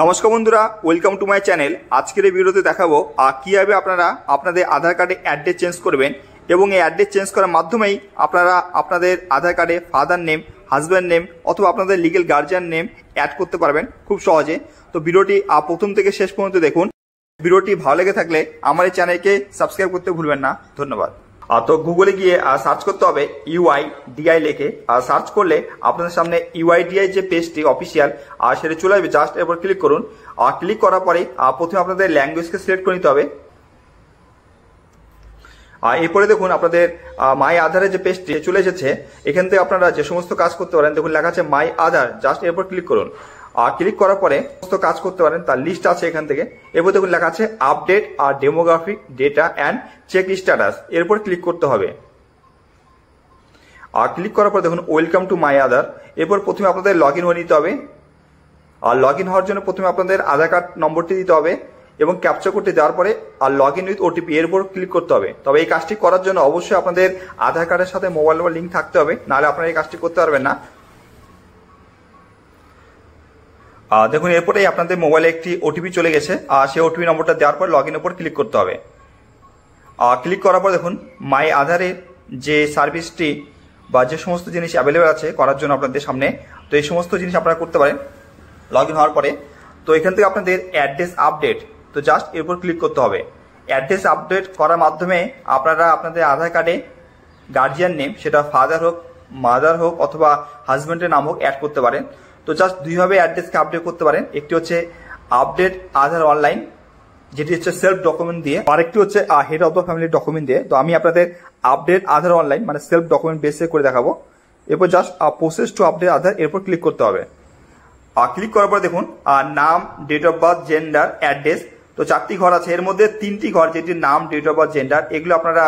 নমস্কার বন্ধুরা, welcome to my channel. আজকের এই ভিডিওতে দেখাবো কীভাবে আপনারা আপনাদের আধার কার্ডে অ্যাড্রেস চেঞ্জ করবেন এবং এই অ্যাড্রেস চেঞ্জ করার মাধ্যমেই আপনারা আপনাদের আধার কার্ডে ফাদার নেম, হাজব্যান্ড নেম অথবা আপনাদের লিগ্যাল গার্জিয়ান নেম অ্যাড করতে পারবেন খুব সহজে। তো ভিডিওটি প্রথম থেকে শেষ পর্যন্ত দেখুন। ভিডিওটি ভালো লেগে থাকলে আমার এই চ্যানেলকে সাবস্ক্রাইব করতে ভুলবেন না। ধন্যবাদ। তো গুগলে গিয়ে সার্চ করতে হবে UIDI লিখে। সার্চ করলে আপনাদের সামনে UIDI যে পেজটি অফিসিয়াল সেটা চলে আসবে। জাস্ট এরপর ক্লিক করুন। ক্লিক করার পরে প্রথমে আপনাদের ল্যাঙ্গুয়েজকে সিলেক্ট করে নিতে হবে। এরপরে দেখুন আপনাদের মাই আধারের যে পেজটি চলে এসেছে। এখান থেকে আপনারা যে সমস্ত কাজ করতে পারেন, দেখুন লেখা আছে মাই আধার। জাস্ট এরপর ক্লিক করুন। ক্লিক করার পরে সমস্ত কাজ করতে পারেন তার লিস্ট আছে এখান থেকে। এরপর দেখুন লেখা আছে আপডেট আর demographic data and check status. এরপর ক্লিক করতে হবে। ক্লিক করার পর দেখুন ওয়েলকাম টু মাই আধার। এরপর প্রথমে আপনাদের লগ ইন হয়ে নিতে হবে। আর লগ ইন হওয়ার জন্য প্রথমে আপনাদের আধার কার্ড নম্বরটি দিতে হবে এবং ক্যাপচার করতে দেওয়ার পরে আর লগ ইন উইথ OTP এর উপর ক্লিক করতে হবে। তবে এই কাজটি করার জন্য অবশ্যই আপনাদের আধার কার্ডের সাথে মোবাইল নম্বর লিঙ্ক থাকতে হবে, নাহলে আপনারা এই কাজটি করতে পারবেন না। দেখুন এরপরেই আপনাদের মোবাইলে একটি OTP চলে গেছে। সেই OTP নম্বরটা দেওয়ার পর লগ ইন উপর ক্লিক করতে হবে। ক্লিক করার পর দেখুন মাই আধারের যে সার্ভিসটি বা যে সমস্ত জিনিস অ্যাভেলেবেল আছে করার জন্য আপনাদের সামনে, তো এই সমস্ত জিনিস আপনারা করতে পারেন লগ ইন হওয়ার পরে। তো এখান থেকে আপনাদের অ্যাড্রেস আপডেট, তো জাস্ট এর উপর ক্লিক করতে হবে। অ্যাড্রেস আপডেট করার মাধ্যমে আপনারা আপনাদের আধার কার্ডে গার্জিয়ান নেম, সেটা ফাদার হোক, মাদার হোক অথবা হাজব্যান্ডের নাম হোক, অ্যাড করতে পারেন। তো জাস্ট দুইভাবে অ্যাড্রেসকে আপডেট করতে পারেন। একটি হচ্ছে আপডেট আধার অনলাইন, যেটি হচ্ছে সেলফ ডকুমেন্ট দিয়ে, আর একটি হচ্ছে head of the family document দিয়ে। তো আমি আপনাদের আপডেট আধার অনলাইন মানে সেলফ ডকুমেন্ট বেসে করে দেখাবো। এরপর just process to update Aadhaar, এরপর ক্লিক করতে হবে। ক্লিক করার পর দেখুন নাম, date of birth, gender, address. তো 4টি ঘর আছে, এর মধ্যে 3টি ঘর যেটি নাম, ডেট অফ বার্থ, জেন্ডার, এগুলো আপনারা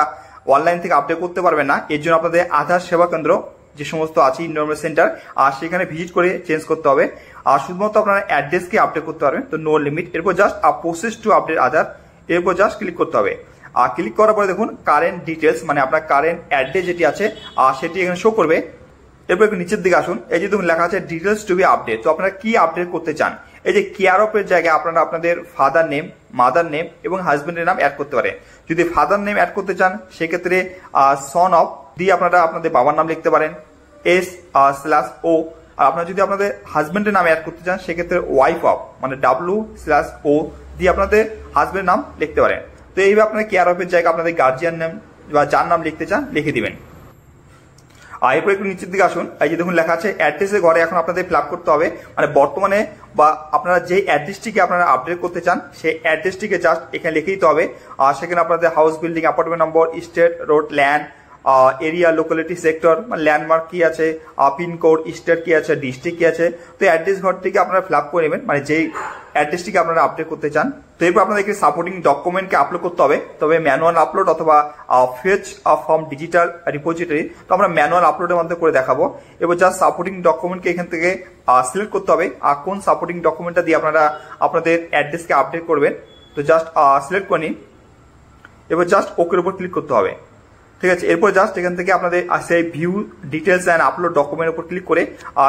অনলাইন থেকে আপডেট করতে পারবেন না। এর জন্য আপনাদের আধার সেবা কেন্দ্র যে সমস্ত আছে, ইনফরমেশন সেন্টার, আর সেখানে ভিজিট করে চেঞ্জ করতে হবে। আর শুধুমাত্র আপনারা অ্যাড্রেসকে আপডেট করতে পারবেন, তো নো লিমিট। এরপর just process to update Aadhaar, এরপর জাস্ট ক্লিক করতে হবে। আর ক্লিক করার পরে দেখুন কারেন্ট ডিটেলস মানে আপনার কারেন্ট অ্যাড্রেস যেটি আছে সেটি এখানে শো করবে। এরপর একটু নিচের দিকে আসুন। এই যে দেখুন লেখা আছে ডিটেলস টু বি আপডেট। তো আপনারা কি আপডেট করতে চান? এই যে কেয়ার অফের জায়গায় আপনারা আপনাদের ফাদার নেম, মাদার নেম এবং হাজবেন্ডের নাম অ্যাড করতে পারে। যদি ফাদার নেম অ্যাড করতে চান সেক্ষেত্রে সন অফ দিয়ে আপনারা আপনাদের বাবার নাম লিখতে পারেন, S/O। আর আপনারা যদি আপনাদের হাজবেন্ডের নাম অ্যাড করতে চান সেক্ষেত্রে ওয়াইফ অফ মানে W/O দিয়ে আপনাদের হাজবেন্ডের নাম লিখতে পারেন। তো এইভাবে আপনারা কেয়ার অফের জায়গায় আপনাদের গার্জিয়ান নাম বা যার নাম লিখতে চান লিখে দিবেন। এরপর একটু নিচের দিকে আসুন। এই যে দেখুন লেখা আছে অ্যাড্রেসের ঘরে এখন আপনাদের ফিল আপ করতে হবে, মানে বর্তমানে বা আপনারা যে অ্যাড্রেসটিকে আপনারা আপডেট করতে চান সেই অ্যাড্রেসটিকে জাস্ট এখানে লিখে দিতে হবে। আর সেখানে আপনাদের house, building, apartment number, state, road, land, area, locality, sector মানে ল্যান্ডমার্ক কি আছে, পিনকোড, স্টেট কি আছে, ডিস্ট্রিক্ট কি আছে। তো অ্যাড্রেস ঘরটিকে আপনারা ফিল আপ করে নেবেন, মানে যেই অ্যাড্রেসটিকে আপনারা আপডেট করতে চান। তো এরপর আপনাদেরকে সাপোর্টিং ডকুমেন্টকে আপলোড করতে হবে, তবে ম্যানুয়াল আপলোড অথবা ফেচ ফ্রম ডিজিটাল রিপোজিটরি। তো আমরা ম্যানুয়াল আপলোডের মধ্যে করে দেখাবো। এবার জাস্ট সাপোর্টিং ডকুমেন্টকে এখান থেকে সিলেক্ট করতে হবে আর কোন সাপোর্টিং ডকুমেন্টটা দিয়ে আপনারা আপনাদের অ্যাড্রেসকে আপডেট করবেন। তো জাস্ট সিলেক্ট করে নিন। এবার জাস্ট ওকের উপর ক্লিক করতে হবে। ঠিক আছে, এরপর জাস্ট এখান থেকে আপনাদের সেই ভিউ ডিটেলস অ্যান্ড আপলোড ডকুমেন্টের উপর ক্লিক করে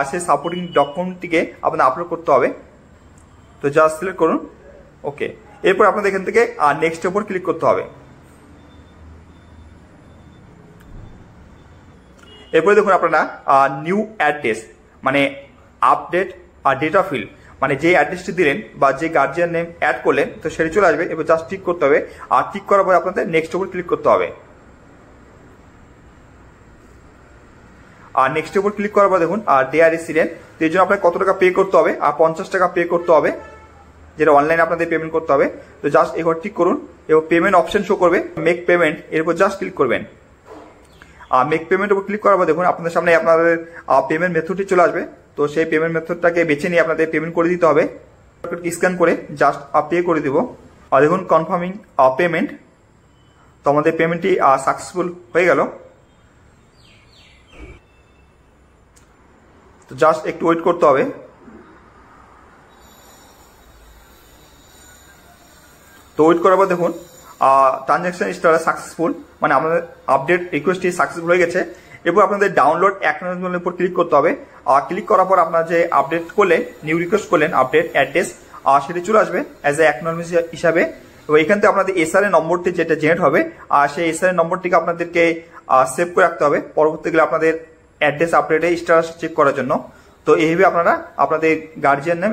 সেই সাপোর্টিং ডকুমেন্টটিকে আপনাদের আপলোড করতে হবে। তো জাস্ট সিলেক্ট করুন, ওকে। এরপর আপনাদের এখান থেকে নেক্সটের উপর ক্লিক করতে হবে। এরপরে দেখুন আপনারা নিউ অ্যাড্রেস মানে আপডেট আর ডেটা ফিল মানে যে অ্যাড্রেসটি দিলেন বা যে গার্জিয়ান নেম অ্যাড করলেন তো সেটি চলে আসবে। এবার জাস্ট ঠিক করতে হবে। আর ঠিক করার পরে আপনাদের নেক্সট উপর ক্লিক করতে হবে। আর নেক্সট উপর ক্লিক করার পর দেখুন দেয়ার রেসিডেন্ট, এর জন্য আপনাকে কত টাকা পে করতে হবে? 50 টাকা পে করতে হবে, যেটা অনলাইনে আপনাদের পেমেন্ট করতে হবে। তো জাস্ট এবার ঠিক করুন এবং পেমেন্ট অপশন শো করবে, মেক পেমেন্ট, এরপর জাস্ট ক্লিক করবেন। আর মেক পেমেন্ট উপর ক্লিক করার পর দেখুন আপনাদের সামনে আপনাদের পেমেন্ট মেথডটি চলে আসবে। তো সেই পেমেন্ট মেথডটাকে বেছে নিয়ে আপনাদের পেমেন্ট করে দিতে হবে। স্ক্যান করে জাস্ট পে করে দিব। আর দেখুন কনফার্মিং পেমেন্ট, তো আমাদের পেমেন্টটি সাকসেসফুল হয়ে গেল। তো জাস্ট একটু ওয়েট করতে হবে। তো ওয়েট করার পর দেখুন ট্রানজাকশন স্টার সাকসেসফুল, মানে আমাদের আপডেট রিকোয়েস্টটি সাকসেসফুল হয়ে গেছে। এরপর আপনাদের ডাউনলোড অ্যাকনোলেজমেন্টের উপর ক্লিক করতে হবে। আর ক্লিক করার পর আপনারা যে আপডেট করলেন, নিউ রিকোয়েস্ট করলেন আপডেট অ্যাড্রেস, সেটি চলে আসবে অ্যাজ এ অ্যাকনলেজমেন্ট হিসাবে। এবং এখান থেকে আপনাদের এসআর এর নম্বরটি যেটা জেনারেট হবে সেই এসআর এর নম্বরটিকে আপনাদেরকে সেভ করে রাখতে হবে পরবর্তীকালে আপনাদের অ্যাড্রেস আপডেটে স্ট্যাটাস চেক করার জন্য। তো এইভাবে আপনারা আপনাদের গার্জিয়ান নেম